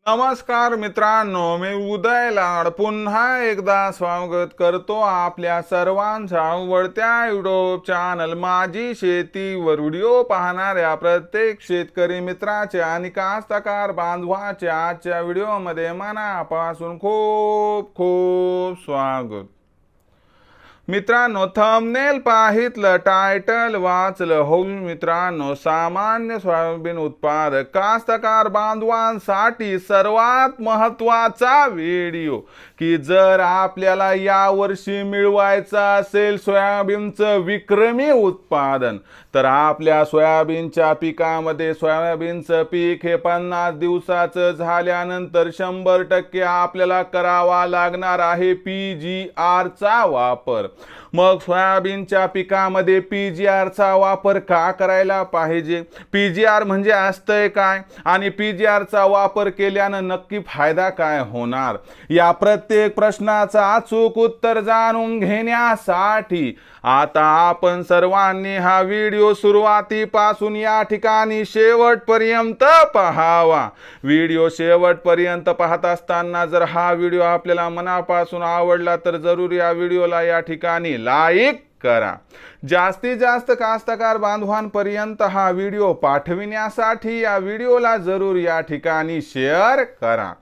नमस्कार मित्रांनो, मी उदय लाड पुन्हा एकदा स्वागत करतो आपल्या सर्वांच्या आवडत्या युट्यूब चॅनल माझी शेतीवर व्हिडिओ पाहणाऱ्या प्रत्येक शेतकरी मित्राचे आणि कास्तकार बांधवाचे आजच्या व्हिडिओमध्ये मनापासून खूप खूप स्वागत। मित्रांनो, थंबनेल पाहितलं, टायटल वाचलं हो मित्रांनो, सामान्य सोयाबीन उत्पादक कास्तकार बांधवांसाठी सर्वात महत्त्वाचा व्हिडिओ की जर आपल्याला यावर्षी मिळवायचं असेल सोयाबीनचं विक्रमी उत्पादन, तर आपल्या सोयाबीनच्या पिकामध्ये सोयाबीनचं पीक हे 50 दिवसाचं झाल्यानंतर 100% आपल्याला करावा लागणार आहे PGR चा वापर। मग सोयाबीनच्या पिकामध्ये PGR चा वापर का करायला पाहिजे, PGR म्हणजे असतंय काय आणि PGR चा वापर केल्याने नक्की फायदा काय होणार, या प्रत्येक प्रश्नाचं अचूक उत्तर जाणून घेण्यासाठी आता आपण सर्वांनी हा व्हिडिओ सुरुवातीपासून या ठिकाणी शेवटपर्यंत पाहावा। व्हिडिओ शेवटपर्यंत पाहत असताना जर हा व्हिडिओ आपल्याला मनापासून आवडला तर जरूर या व्हिडिओला या ठिकाणी लाईक करा। जास्तीत जास्त कास्तकार बांधवांपर्यंत हा व्हिडिओ पाठविण्यासाठी या व्हिडिओला जरूर या ठिकाणी शेअर करा।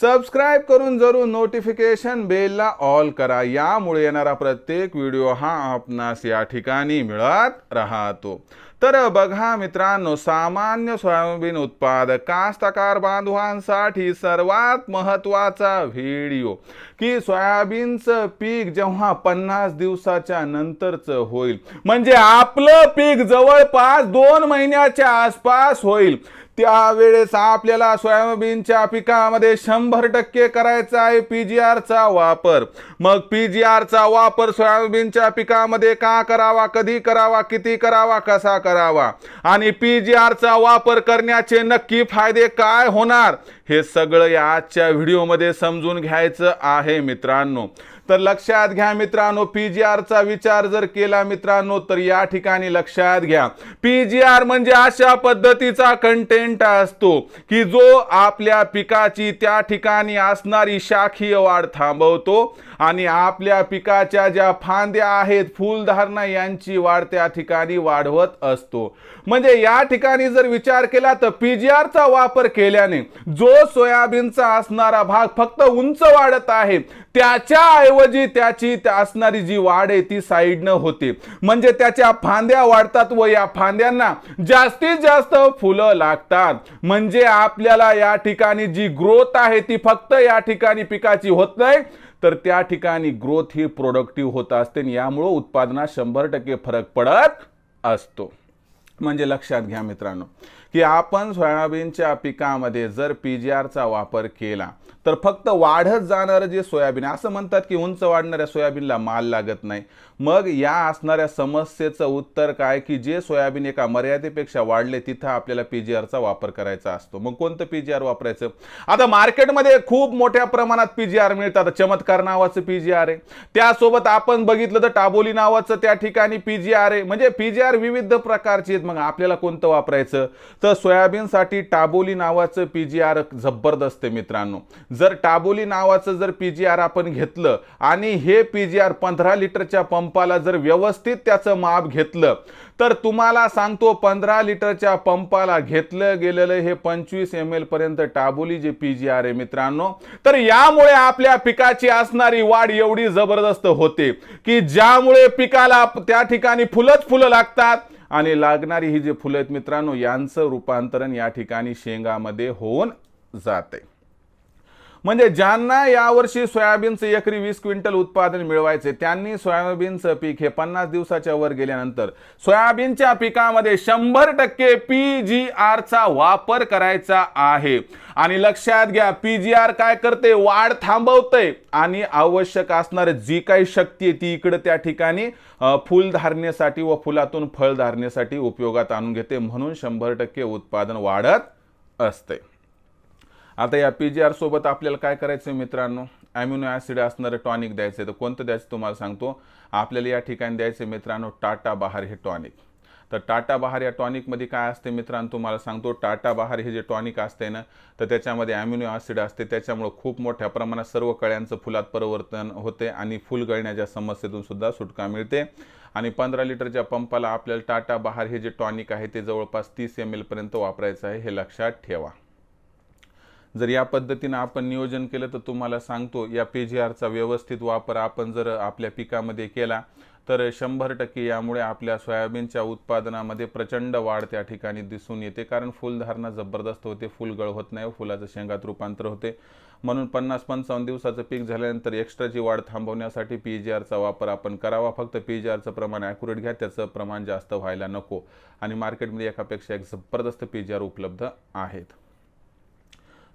सबस्क्राइब करून जरूर नोटिफिकेशन बेलला ऑल करा, यामुळे येणारा प्रत्येक व्हिडिओ हा आपणास या ठिकाणी मिळत राहतो। तर बघा मित्रांनो, सामान्य सोयाबीन उत्पादक कास्तकार बांधवांसाठी सर्वात महत्त्वाचा व्हिडिओ की सोयाबीनचं पीक जेव्हा 50 दिवसाच्या नंतरचं होईल, म्हणजे आपलं पीक जवळपास 2 महिन्याच्या आसपास होईल, त्यावेळेस आपल्याला सोयाबीनच्या पिकामध्ये 100% करायचा आहे PGR चा वापर। मग PGR चा वापर सोयाबीनच्या पिकामध्ये का करावा, कधी करावा, किती करावा, कसा करावा आणि PGR चा वापर करण्याचे नक्की फायदे काय होणार, हे सगळं या आजच्या व्हिडिओमध्ये समजून घ्यायचं आहे मित्रांनो। तर लक्षात घ्या मित्रांनो, PGR चा विचार जर केला मित्रांनो तर या ठिकाणी लक्षात घ्या, PGR म्हणजे अशा पद्धतीचा कंटेंट असतो की जो आपल्या पिकाची त्या ठिकाणी असणारी शाखीय वाढ थांबवतो आणि आपल्या पिकाच्या ज्या फांद्या आहेत, फुलधारणा यांची वाढ त्या ठिकाणी वाढवत असतो। म्हणजे या ठिकाणी जर विचार केला तर PGR चा वापर केल्याने जो सोयाबीनचा असणारा भाग फक्त उंच वाढत आहे, त्याच्या ऐवजी त्याची असणारी जी वाढ आहे ती साइडनं होते, म्हणजे त्याच्या फांद्या वाढतात व या फांद्यांना जास्तीत जास्त फुलं लागतात। म्हणजे आपल्याला या ठिकाणी जी ग्रोथ आहे ती फक्त या ठिकाणी पिकाची होत नाही, तर त्या ठिकाणी ग्रोथ ही प्रोडक्टिव्ह होत असते, यामुळे उत्पादनात 100% फरक पडत असतो। म्हणजे लक्षात घ्या मित्रांनो की आपण सोयाबीनच्या पिकामध्ये जर PGR चा वापर केला तर फक्त वाढत जाणारे जे सोयाबीन, असं म्हणतात की उंच वाढणाऱ्या सोयाबीनला माल लागत नाही। मग या असणाऱ्या समस्येचं उत्तर काय की जे सोयाबीन एका मर्यादेपेक्षा वाढले तिथं आपल्याला PGR चा वापर करायचा असतो। मग कोणतं PGR वापरायचं, आता मार्केटमध्ये खूप मोठ्या प्रमाणात PGR मिळतात। चमत्कार नावाचं PGR आहे, त्यासोबत आपण बघितलं तर टाबोली नावाचं त्या ठिकाणी PGR आहे। म्हणजे PGR विविध प्रकारचे आहेत। मग आपल्याला कोणतं वापरायचं, तर सोयाबीनसाठी टाबोली नावाचं PGR जबरदस्त आहे मित्रांनो। जर टाबोली नावाचं जर PGR आपण घेतलं आणि हे PGR 15 लिटरच्या पंपाला जर व्यवस्थित त्याचं माप घेतलं तर तुम्हाला सांगतो 15 लिटरच्या पंपाला घेतलं गेलेलं हे 25 ml पर्यंत टाबोली जे PGR आहे मित्रांनो, तर यामुळे आपल्या पिकाची असणारी वाढ एवढी जबरदस्त होते की ज्यामुळे पिकाला त्या ठिकाणी फुलंच फुलं लागतात आणि लागणारी ही जे फुलं आहेत मित्रांनो यांचं रूपांतरण या ठिकाणी शेंगामध्ये होऊन जाते। म्हणजे ज्यांना यावर्षी सोयाबीनचं एकरी 20 क्विंटल उत्पादन मिळवायचे त्यांनी सोयाबीनचं पीक हे 50 दिवसाच्या वर गेल्यानंतर सोयाबीनच्या पिकामध्ये 100% PGR चा वापर करायचा आहे। आणि लक्षात घ्या, PGR काय करते, वाढ थांबवते आणि आवश्यक असणारी जी काही शक्ती आहे ती इकडे त्या ठिकाणी फुल धारणेसाठी व फुलातून फळ धारणेसाठी उपयोगात आणून घेते, म्हणून 100% उत्पादन वाढत असते। आता या PGR सोबत आपल्याला काय करायचं मित्रांनो, अॅमिनो ॲसिड असणारे टॉनिक द्यायचे। तर कोणतं द्यायचं तुम्हाला सांगतो, आपल्याला या ठिकाणी द्यायचे मित्रांनो टाटा बहार हे टॉनिक। तर टाटा बहार या टॉनिकमध्ये काय असते मित्रांनो तुम्हाला सांगतो. टाटा बहार हे जे टॉनिक असते ना तर त्याच्यामध्ये ॲमिनो ॲसिड असते, त्याच्यामुळे खूप मोठ्या प्रमाणात सर्व कळ्यांचं फुलात परिवर्तन होते आणि फुल गळण्याच्या समस्येतून सुद्धा सुटका मिळते. आणि 15 लिटरच्या पंपाला आपल्याला टाटा बहार हे जे टॉनिक आहे ते जवळपास 30 ml पर्यंत वापरायचं आहे, हे लक्षात ठेवा. जर या पद्धतीने आपण नियोजन केलं तर तुम्हाला सांगतो या PGRचा व्यवस्थित वापर आपण जर आपल्या पिकामध्ये केला तर 100% यामुळे आपल्या सोयाबीनच्या उत्पादनामध्ये प्रचंड वाढ त्या ठिकाणी दिसून येते. कारण फुलधारणा जबरदस्त होते, फुलगळ होत नाही, फुलाचं शेंगात रूपांतर होते. म्हणून 50-55 दिवसाचं पीक झाल्यानंतर एक्स्ट्राची वाढ थांबवण्यासाठी PGRचा वापर आपण करावा. फक्त PGRचं प्रमाण ॲक्युरेट घ्या, त्याचं प्रमाण जास्त व्हायला नको. आणि मार्केटमध्ये एकापेक्षा एक जबरदस्त PGR उपलब्ध आहेत.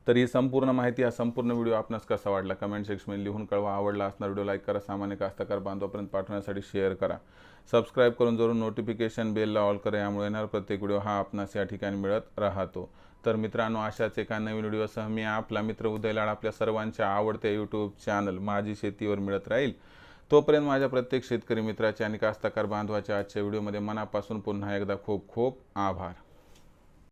तर ही संपूर्ण माहिती, हा संपूर्ण व्हिडिओ आपणास कसा वाटला कमेंट सेक्शनमध्ये लिहून कळवा. आवडला असणार व्हिडिओ लाईक करा, सामान्य कास्तकार बांधवापर्यंत पाठवण्यासाठी शेअर करा, सबस्क्राईब करून जरूर नोटिफिकेशन बेलला ऑल करा. यामुळे येणार प्रत्येक व्हिडिओ हा आपणास या ठिकाणी मिळत राहतो. तर मित्रांनो, अशाच एका नवीन व्हिडिओसह मी आपला मित्र उदय लाड आपल्या सर्वांच्या आवडत्या यूट्यूब चॅनल माझी शेतीवर मिळत राहील. तोपर्यंत माझ्या प्रत्येक शेतकरी मित्राचे आणि कास्तकार बांधवाच्या आजच्या व्हिडिओमध्ये मनापासून पुन्हा एकदा खूप खूप आभार.